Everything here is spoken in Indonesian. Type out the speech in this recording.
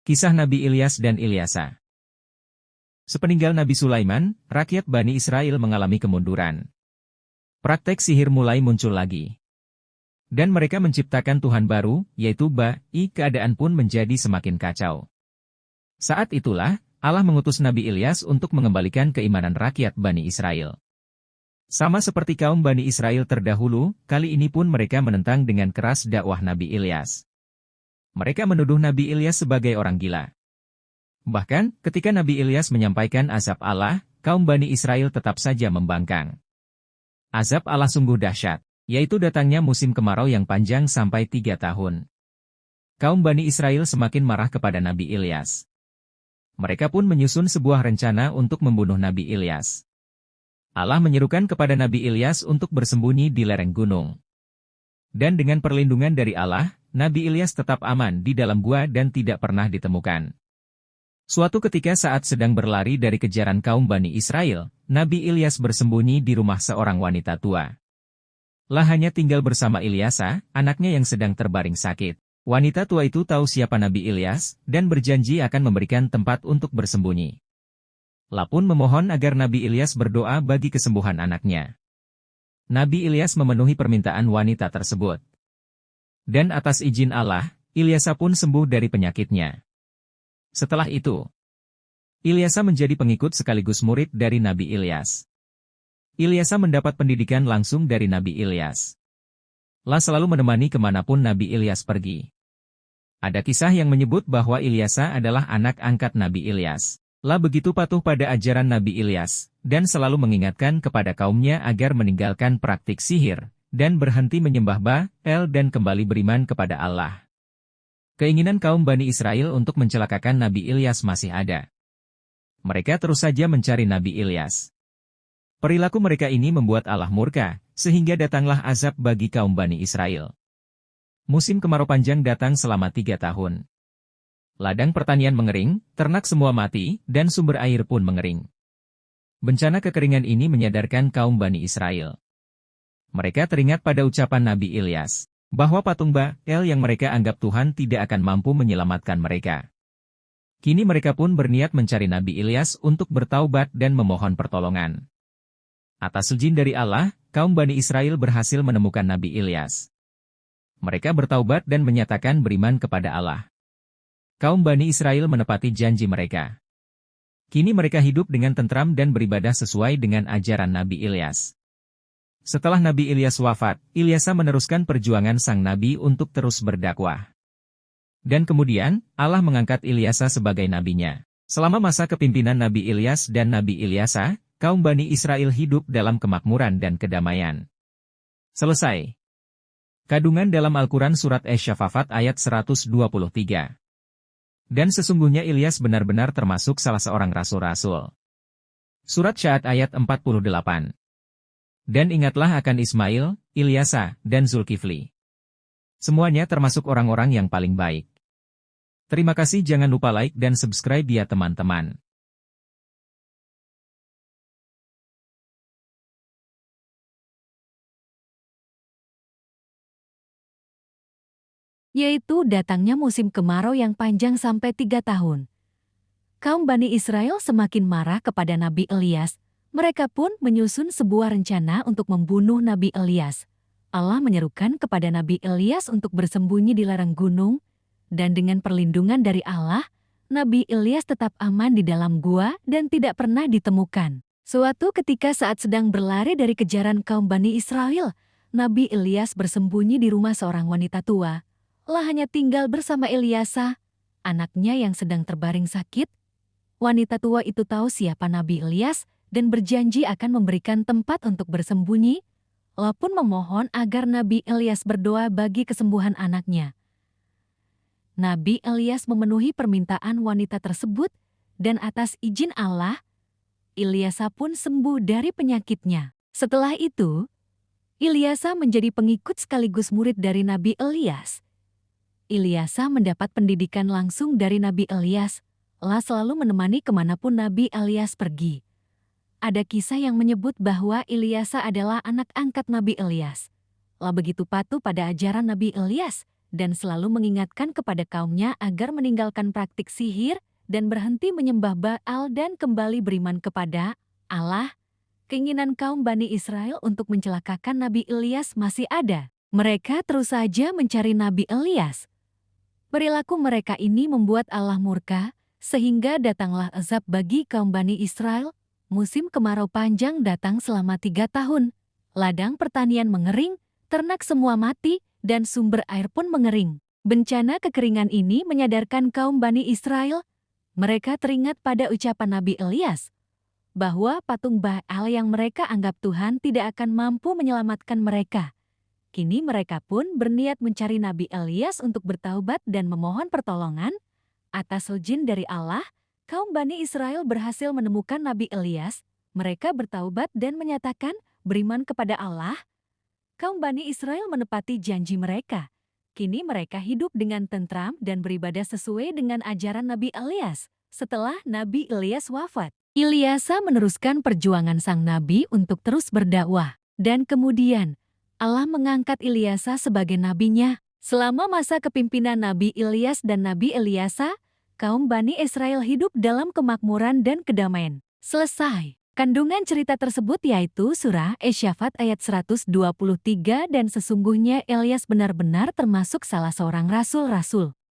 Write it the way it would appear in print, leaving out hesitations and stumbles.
Kisah Nabi Ilyas dan Ilyasa. Sepeninggal Nabi Sulaiman, rakyat Bani Israel mengalami kemunduran. Praktek sihir mulai muncul lagi. Dan mereka menciptakan Tuhan baru, yaitu keadaan pun menjadi semakin kacau. Saat itulah, Allah mengutus Nabi Ilyas untuk mengembalikan keimanan rakyat Bani Israel. Sama seperti kaum Bani Israel terdahulu, kali ini pun mereka menentang dengan keras dakwah Nabi Ilyas. Mereka menuduh Nabi Ilyas sebagai orang gila. Bahkan, ketika Nabi Ilyas menyampaikan azab Allah, kaum Bani Israel tetap saja membangkang. Azab Allah sungguh dahsyat, yaitu datangnya musim kemarau yang panjang sampai 3 tahun. Kaum Bani Israel semakin marah kepada Nabi Ilyas. Mereka pun menyusun sebuah rencana untuk membunuh Nabi Ilyas. Allah menyerukan kepada Nabi Ilyas untuk bersembunyi di lereng gunung. Dan dengan perlindungan dari Allah, Nabi Ilyas tetap aman di dalam gua dan tidak pernah ditemukan. Suatu ketika saat sedang berlari dari kejaran kaum Bani Israel, Nabi Ilyas bersembunyi di rumah seorang wanita tua. Lah hanya tinggal bersama Ilyasa, anaknya yang sedang terbaring sakit. Wanita tua itu tahu siapa Nabi Ilyas, dan berjanji akan memberikan tempat untuk bersembunyi. Lah pun memohon agar Nabi Ilyas berdoa bagi kesembuhan anaknya. Nabi Ilyas memenuhi permintaan wanita tersebut. Dan atas izin Allah, Ilyasa pun sembuh dari penyakitnya. Setelah itu, Ilyasa menjadi pengikut sekaligus murid dari Nabi Ilyas. Ilyasa mendapat pendidikan langsung dari Nabi Ilyas. Lah selalu menemani kemanapun Nabi Ilyas pergi. Ada kisah yang menyebut bahwa Ilyasa adalah anak angkat Nabi Ilyas. Lah begitu patuh pada ajaran Nabi Ilyas, dan selalu mengingatkan kepada kaumnya agar meninggalkan praktik sihir, dan berhenti menyembah Baal dan kembali beriman kepada Allah. Keinginan kaum Bani Israel untuk mencelakakan Nabi Ilyas masih ada. Mereka terus saja mencari Nabi Ilyas. Perilaku mereka ini membuat Allah murka, sehingga datanglah azab bagi kaum Bani Israel. Musim kemarau panjang datang selama 3 tahun. Ladang pertanian mengering, ternak semua mati, dan sumber air pun mengering. Bencana kekeringan ini menyadarkan kaum Bani Israel. Mereka teringat pada ucapan Nabi Ilyas, bahwa patung Baal yang mereka anggap Tuhan tidak akan mampu menyelamatkan mereka. Kini mereka pun berniat mencari Nabi Ilyas untuk bertaubat dan memohon pertolongan. Atas izin dari Allah, kaum Bani Israel berhasil menemukan Nabi Ilyas. Mereka bertaubat dan menyatakan beriman kepada Allah. Kaum Bani Israel menepati janji mereka. Kini mereka hidup dengan tentram dan beribadah sesuai dengan ajaran Nabi Ilyas. Setelah Nabi Ilyas wafat, Ilyasa meneruskan perjuangan sang Nabi untuk terus berdakwah. Dan kemudian, Allah mengangkat Ilyasa sebagai nabinya. Selama masa kepimpinan Nabi Ilyas dan Nabi Ilyasa, kaum Bani Israel hidup dalam kemakmuran dan kedamaian. Selesai. Kandungan dalam Al-Quran Surat Asy-Syafafat ayat 123. Dan sesungguhnya Ilyas benar-benar termasuk salah seorang rasul-rasul. Surat Sya'ad ayat 48. Dan ingatlah akan Ismail, Ilyasa, dan Zulkifli. Semuanya termasuk orang-orang yang paling baik. Terima kasih, jangan lupa like dan subscribe ya teman-teman. Yaitu datangnya musim kemarau yang panjang sampai 3 tahun. Kaum Bani Israel semakin marah kepada Nabi Ilyas. Mereka pun menyusun sebuah rencana untuk membunuh Nabi Ilyas. Allah menyerukan kepada Nabi Ilyas untuk bersembunyi di lereng gunung, dan dengan perlindungan dari Allah, Nabi Ilyas tetap aman di dalam gua dan tidak pernah ditemukan. Suatu ketika saat sedang berlari dari kejaran kaum Bani Israel, Nabi Ilyas bersembunyi di rumah seorang wanita tua. Lah hanya tinggal bersama Ilyasa, anaknya yang sedang terbaring sakit. Wanita tua itu tahu siapa Nabi Ilyas dan berjanji akan memberikan tempat untuk bersembunyi. Allah pun memohon agar Nabi Ilyas berdoa bagi kesembuhan anaknya. Nabi Ilyas memenuhi permintaan wanita tersebut, dan atas izin Allah, Ilyasa pun sembuh dari penyakitnya. Setelah itu, Ilyasa menjadi pengikut sekaligus murid dari Nabi Ilyas. Ilyasa mendapat pendidikan langsung dari Nabi Ilyas, Allah selalu menemani kemanapun Nabi Ilyas pergi. Ada kisah yang menyebut bahwa Ilyasa adalah anak angkat Nabi Ilyas. Allah begitu patuh pada ajaran Nabi Ilyas, dan selalu mengingatkan kepada kaumnya agar meninggalkan praktik sihir dan berhenti menyembah Baal dan kembali beriman kepada Allah. Keinginan kaum Bani Israel untuk mencelakakan Nabi Ilyas masih ada. Mereka terus saja mencari Nabi Ilyas. Perilaku mereka ini membuat Allah murka, sehingga datanglah azab bagi kaum Bani Israel. Musim kemarau panjang datang selama 3 tahun. Ladang pertanian mengering, ternak semua mati, dan sumber air pun mengering. Bencana kekeringan ini menyadarkan kaum Bani Israel. Mereka teringat pada ucapan Nabi Ilyas, bahwa patung Baal yang mereka anggap Tuhan tidak akan mampu menyelamatkan mereka. Kini mereka pun berniat mencari Nabi Ilyas untuk bertaubat dan memohon pertolongan. Atas izin dari Allah, kaum Bani Israel berhasil menemukan Nabi Ilyas. Mereka bertaubat dan menyatakan beriman kepada Allah. Kaum Bani Israel menepati janji mereka. Kini mereka hidup dengan tentram dan beribadah sesuai dengan ajaran Nabi Ilyas. Setelah Nabi Ilyas wafat, Ilyasa meneruskan perjuangan sang nabi untuk terus berdakwah. Dan kemudian, Allah mengangkat Ilyasa sebagai nabinya. Selama masa kepimpinan Nabi Ilyas dan Nabi Ilyasa, kaum Bani Israel hidup dalam kemakmuran dan kedamaian. Selesai. Kandungan cerita tersebut yaitu surah Asy-Syaffat ayat 123 dan sesungguhnya Ilyas benar-benar termasuk salah seorang rasul-rasul.